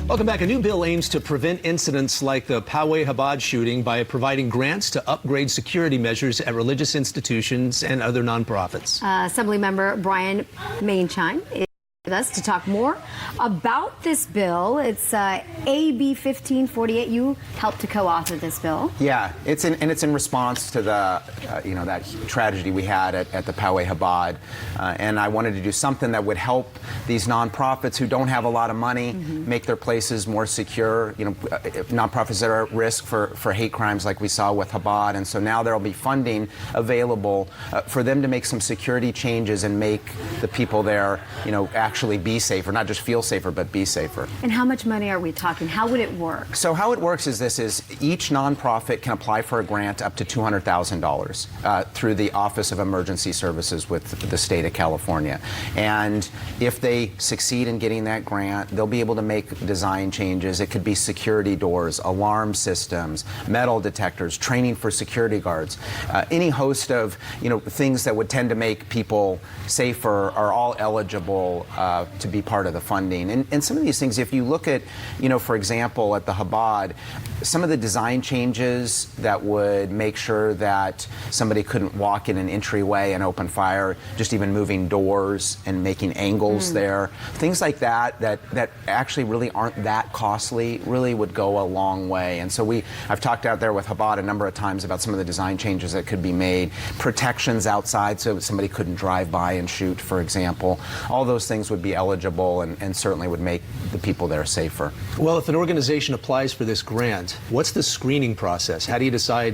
Welcome back. A new bill aims to prevent incidents like the Poway Chabad shooting by providing grants to upgrade security measures at religious institutions and other nonprofits. Assemblymember Maienschein is with us to talk more about this bill. It's AB 1548. You helped to co-author this bill. Yeah, it's in response to the that tragedy we had at the Poway Chabad, and I wanted to do something that would help these nonprofits who don't have a lot of money make their places more secure. Nonprofits that are at risk for hate crimes like we saw with Chabad, and so now there will be funding available for them to make some security changes and make the people there, actually be safer, not just feel safer, but be safer. And how much money are we talking? How would it work? So how it works is each nonprofit can apply for a grant up to $200,000 through the Office of Emergency Services with the state of California. And if they succeed in getting that grant, they'll be able to make design changes. It could be security doors, alarm systems, metal detectors, training for security guards, any host of things that would tend to make people safer are all eligible to be part of the funding. And some of these things, if you look at, for example, at the Chabad, some of the design changes that would make sure that somebody couldn't walk in an entryway and open fire, just even moving doors and making angles there, things like that actually really aren't that costly, really would go a long way. And so I've talked out there with Chabad a number of times about some of the design changes that could be made, protections outside so somebody couldn't drive by and shoot, for example. All those things would be eligible and certainly would make the people there safer. Well, if an organization applies for this grant, what's the screening process? How do you decide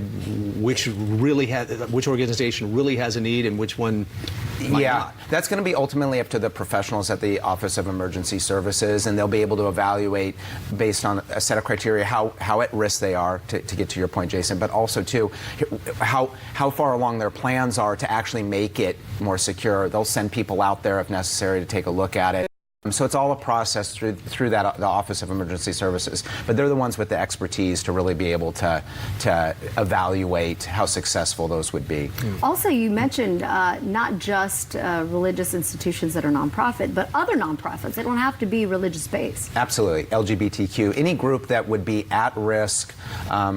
which organization really has a need and which one might not? That's going to be ultimately up to the professionals at the Office of Emergency Services, and they'll be able to evaluate based on a set of criteria how at risk they are, to get to your point, Jason, but also too how far along their plans are to actually make it more secure. They'll send people out there if necessary to take a look at it. So it's all a process through the Office of Emergency Services, but they're the ones with the expertise to really be able to evaluate how successful those would be. Also, you mentioned not just religious institutions that are nonprofit, but other nonprofits. They don't have to be religious-based. Absolutely. LGBTQ, any group that would be at risk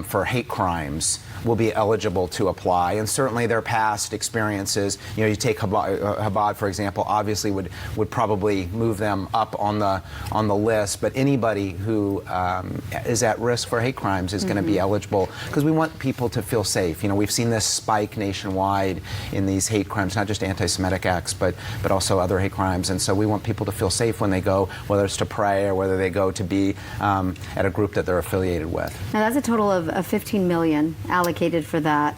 for hate crimes will be eligible to apply, and certainly their past experiences, you take Chabad, for example, obviously would probably move them up on the list, but anybody who is at risk for hate crimes is going to be eligible, because we want people to feel safe. We've seen this spike nationwide in these hate crimes, not just anti-Semitic acts, but also other hate crimes, and so we want people to feel safe when they go, whether it's to pray or whether they go to be at a group that they're affiliated with. Now that's a total of $15 million allocated for that.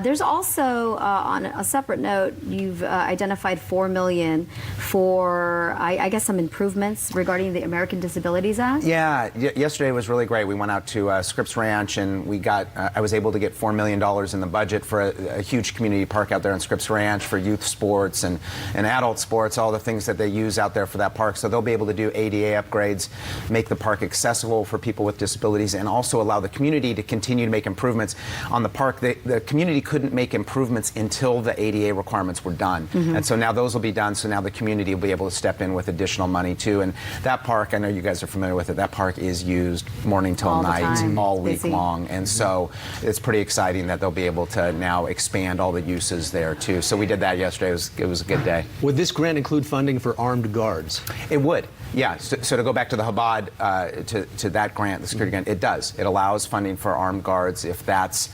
There's also, on a separate note, you've identified $4 million for, I guess, some improvements regarding the American Disabilities Act. Yeah, yesterday was really great. We went out to Scripps Ranch, and we got, I was able to get $4 million in the budget for a huge community park out there in Scripps Ranch for youth sports and adult sports, all the things that they use out there for that park. So they'll be able to do ADA upgrades, make the park accessible for people with disabilities, and also allow the community to continue to make improvements on the park. The community couldn't make improvements until the ADA requirements were done. And so now those will be done, so now the community will be able to step in with additional money too. And that park, I know you guys are familiar with it, that park is used morning till night, all week long. And so it's pretty exciting that they'll be able to now expand all the uses there too. So we did that yesterday. It was a good day. Would this grant include funding for armed guards? It would. Yeah, so to go back to the Chabad, to that grant, the security grant, it does. It allows funding for armed guards if that's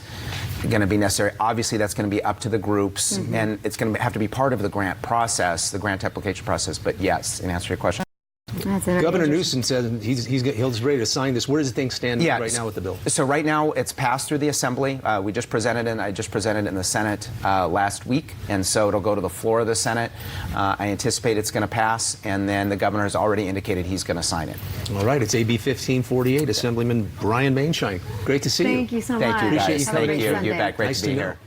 going to be necessary. Obviously, that's going to be up to the groups, and it's going to have to be part of the grant process, the grant application process. But yes, in answer to your question. Governor Newsom said he's ready to sign this. Where does the thing stand right now with the bill? So right now it's passed through the Assembly. We just presented it. I just presented it in the Senate last week, and so it'll go to the floor of the Senate. I anticipate it's going to pass, and then the governor has already indicated he's going to sign it. All right, it's AB 1548. Assemblyman Maienschein. Great to see you. Thank you so much. Thank you, guys. Appreciate you coming. Thank you. You're back. Great to be here.